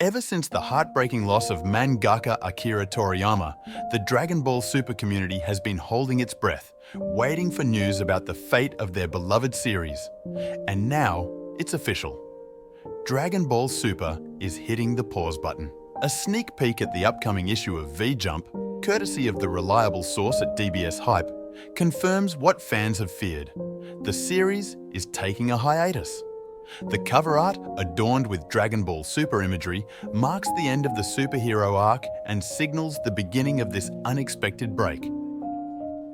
Ever since the heartbreaking loss of mangaka Akira Toriyama, the Dragon Ball Super community has been holding its breath, waiting for news about the fate of their beloved series. And now, it's official. Dragon Ball Super is hitting the pause button. A sneak peek at the upcoming issue of V-Jump, courtesy of the reliable source at DBS Hype, confirms what fans have feared. The series is taking a hiatus. The cover art, adorned with Dragon Ball Super imagery, marks the end of the superhero arc and signals the beginning of this unexpected break.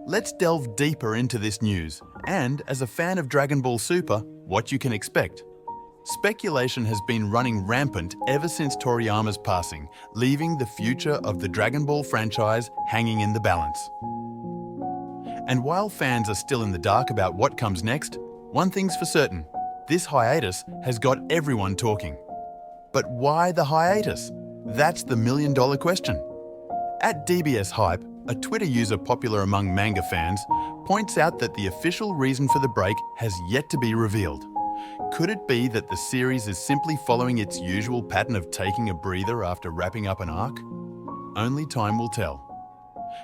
Let's delve deeper into this news and, as a fan of Dragon Ball Super, what you can expect. Speculation has been running rampant ever since Toriyama's passing, leaving the future of the Dragon Ball franchise hanging in the balance. And while fans are still in the dark about what comes next, one thing's for certain: this hiatus has got everyone talking. But why the hiatus? That's the million-dollar question. At DBS Hype, a Twitter user popular among manga fans points out that the official reason for the break has yet to be revealed. Could it be that the series is simply following its usual pattern of taking a breather after wrapping up an arc? Only time will tell.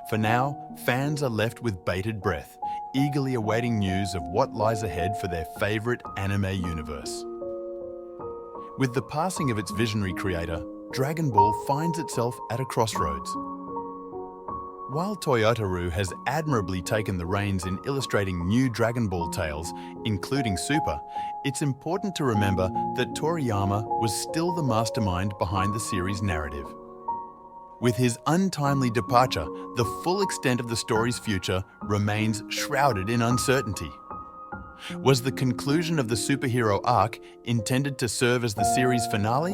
For now, fans are left with bated breath, eagerly awaiting news of what lies ahead for their favourite anime universe. With the passing of its visionary creator, Dragon Ball finds itself at a crossroads. While Toyotaru has admirably taken the reins in illustrating new Dragon Ball tales, including Super, it's important to remember that Toriyama was still the mastermind behind the series' narrative. With his untimely departure, the full extent of the story's future remains shrouded in uncertainty. Was the conclusion of the superhero arc intended to serve as the series' finale?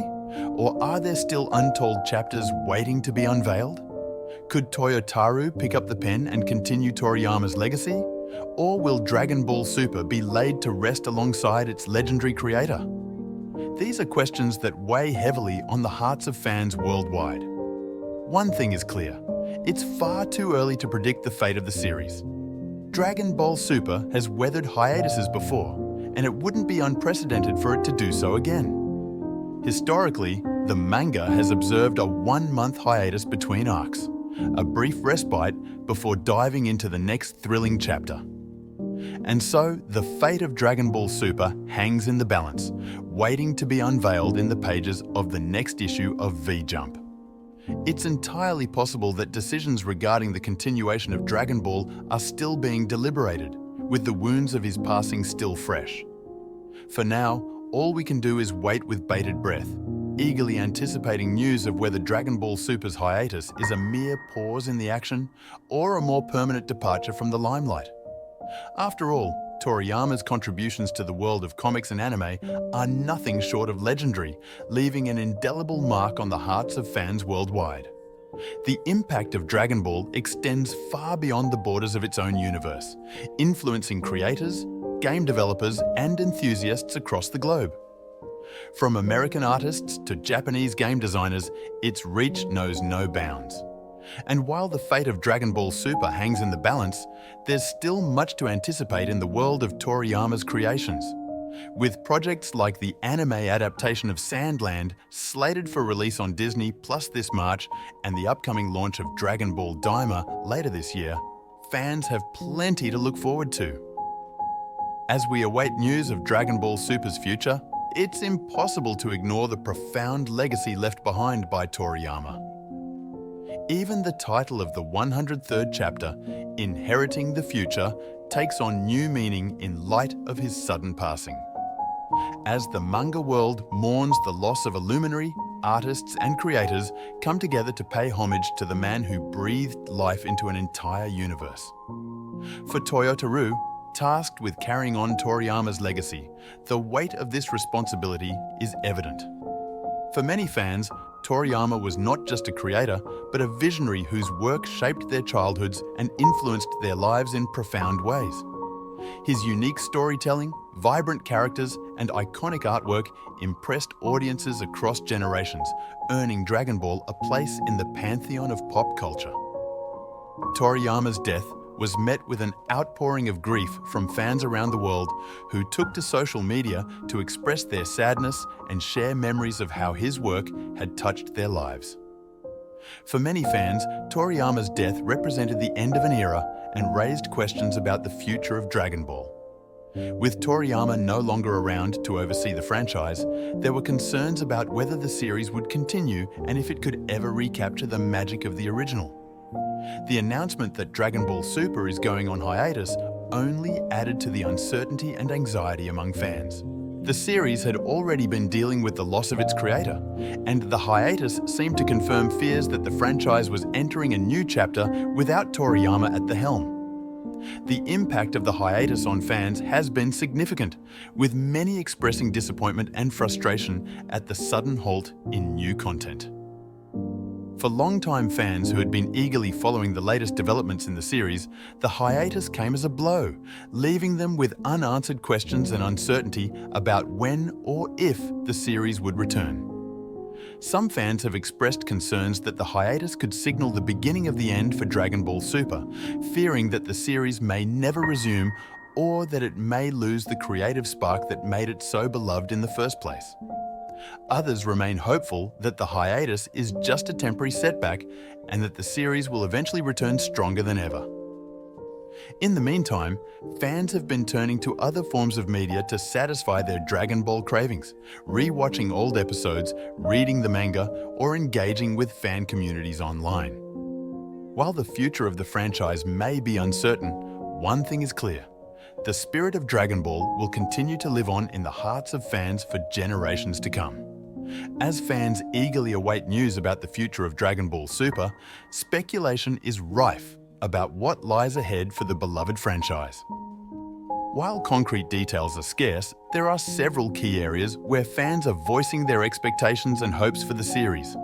Or are there still untold chapters waiting to be unveiled? Could Toyotaru pick up the pen and continue Toriyama's legacy? Or will Dragon Ball Super be laid to rest alongside its legendary creator? These are questions that weigh heavily on the hearts of fans worldwide. One thing is clear: it's far too early to predict the fate of the series. Dragon Ball Super has weathered hiatuses before, and it wouldn't be unprecedented for it to do so again. Historically, the manga has observed a 1-month hiatus between arcs, a brief respite before diving into the next thrilling chapter. And so, the fate of Dragon Ball Super hangs in the balance, waiting to be unveiled in the pages of the next issue of V-Jump. It's entirely possible that decisions regarding the continuation of Dragon Ball are still being deliberated, with the wounds of his passing still fresh. For now, all we can do is wait with bated breath, eagerly anticipating news of whether Dragon Ball Super's hiatus is a mere pause in the action or a more permanent departure from the limelight. After all, Toriyama's contributions to the world of comics and anime are nothing short of legendary, leaving an indelible mark on the hearts of fans worldwide. The impact of Dragon Ball extends far beyond the borders of its own universe, influencing creators, game developers, and enthusiasts across the globe. From American artists to Japanese game designers, its reach knows no bounds. And while the fate of Dragon Ball Super hangs in the balance, there's still much to anticipate in the world of Toriyama's creations. With projects like the anime adaptation of Sandland slated for release on Disney Plus this March and the upcoming launch of Dragon Ball Daima later this year, fans have plenty to look forward to. As we await news of Dragon Ball Super's future, it's impossible to ignore the profound legacy left behind by Toriyama. Even the title of the 103rd chapter, Inheriting the Future, takes on new meaning in light of his sudden passing. As the manga world mourns the loss of a luminary, artists and creators come together to pay homage to the man who breathed life into an entire universe. For Toyotaru, tasked with carrying on Toriyama's legacy, the weight of this responsibility is evident. For many fans, Toriyama was not just a creator, but a visionary whose work shaped their childhoods and influenced their lives in profound ways. His unique storytelling, vibrant characters, and iconic artwork impressed audiences across generations, earning Dragon Ball a place in the pantheon of pop culture. Toriyama's death was met with an outpouring of grief from fans around the world who took to social media to express their sadness and share memories of how his work had touched their lives. For many fans, Toriyama's death represented the end of an era and raised questions about the future of Dragon Ball. With Toriyama no longer around to oversee the franchise, there were concerns about whether the series would continue and if it could ever recapture the magic of the original. The announcement that Dragon Ball Super is going on hiatus only added to the uncertainty and anxiety among fans. The series had already been dealing with the loss of its creator, and the hiatus seemed to confirm fears that the franchise was entering a new chapter without Toriyama at the helm. The impact of the hiatus on fans has been significant, with many expressing disappointment and frustration at the sudden halt in new content. For longtime fans who had been eagerly following the latest developments in the series, the hiatus came as a blow, leaving them with unanswered questions and uncertainty about when or if the series would return. Some fans have expressed concerns that the hiatus could signal the beginning of the end for Dragon Ball Super, fearing that the series may never resume or that it may lose the creative spark that made it so beloved in the first place. Others remain hopeful that the hiatus is just a temporary setback and that the series will eventually return stronger than ever. In the meantime, fans have been turning to other forms of media to satisfy their Dragon Ball cravings, re-watching old episodes, reading the manga, or engaging with fan communities online. While the future of the franchise may be uncertain, one thing is clear. The spirit of Dragon Ball will continue to live on in the hearts of fans for generations to come. As fans eagerly await news about the future of Dragon Ball Super, speculation is rife about what lies ahead for the beloved franchise. While concrete details are scarce, there are several key areas where fans are voicing their expectations and hopes for the series.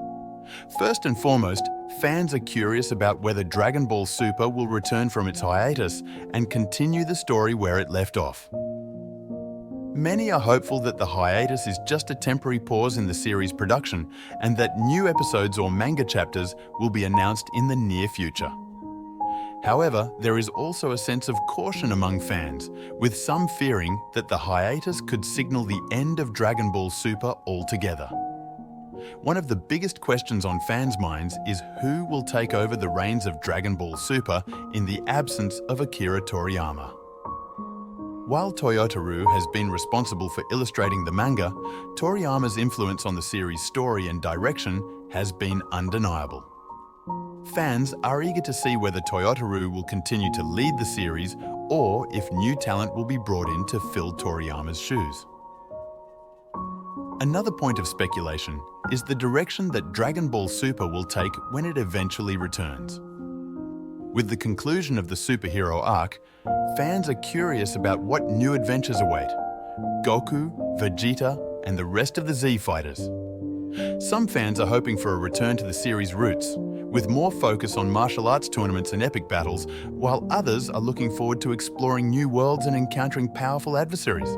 First and foremost, fans are curious about whether Dragon Ball Super will return from its hiatus and continue the story where it left off. Many are hopeful that the hiatus is just a temporary pause in the series' production and that new episodes or manga chapters will be announced in the near future. However, there is also a sense of caution among fans, with some fearing that the hiatus could signal the end of Dragon Ball Super altogether. One of the biggest questions on fans' minds is who will take over the reins of Dragon Ball Super in the absence of Akira Toriyama. While Toyotaru has been responsible for illustrating the manga, Toriyama's influence on the series' story and direction has been undeniable. Fans are eager to see whether Toyotaru will continue to lead the series or if new talent will be brought in to fill Toriyama's shoes. Another point of speculation is the direction that Dragon Ball Super will take when it eventually returns. With the conclusion of the superhero arc, fans are curious about what new adventures await Goku, Vegeta, and the rest of the Z Fighters. Some fans are hoping for a return to the series' roots, with more focus on martial arts tournaments and epic battles, while others are looking forward to exploring new worlds and encountering powerful adversaries.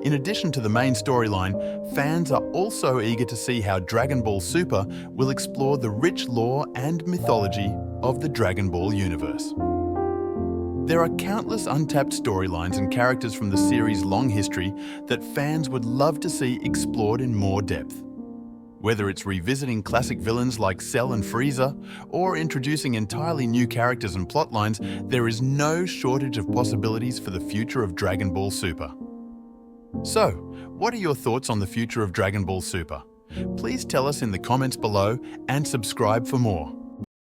In addition to the main storyline, fans are also eager to see how Dragon Ball Super will explore the rich lore and mythology of the Dragon Ball universe. There are countless untapped storylines and characters from the series' long history that fans would love to see explored in more depth. Whether it's revisiting classic villains like Cell and Frieza, or introducing entirely new characters and plotlines, there is no shortage of possibilities for the future of Dragon Ball Super. So, what are your thoughts on the future of Dragon Ball Super? Please tell us in the comments below and subscribe for more.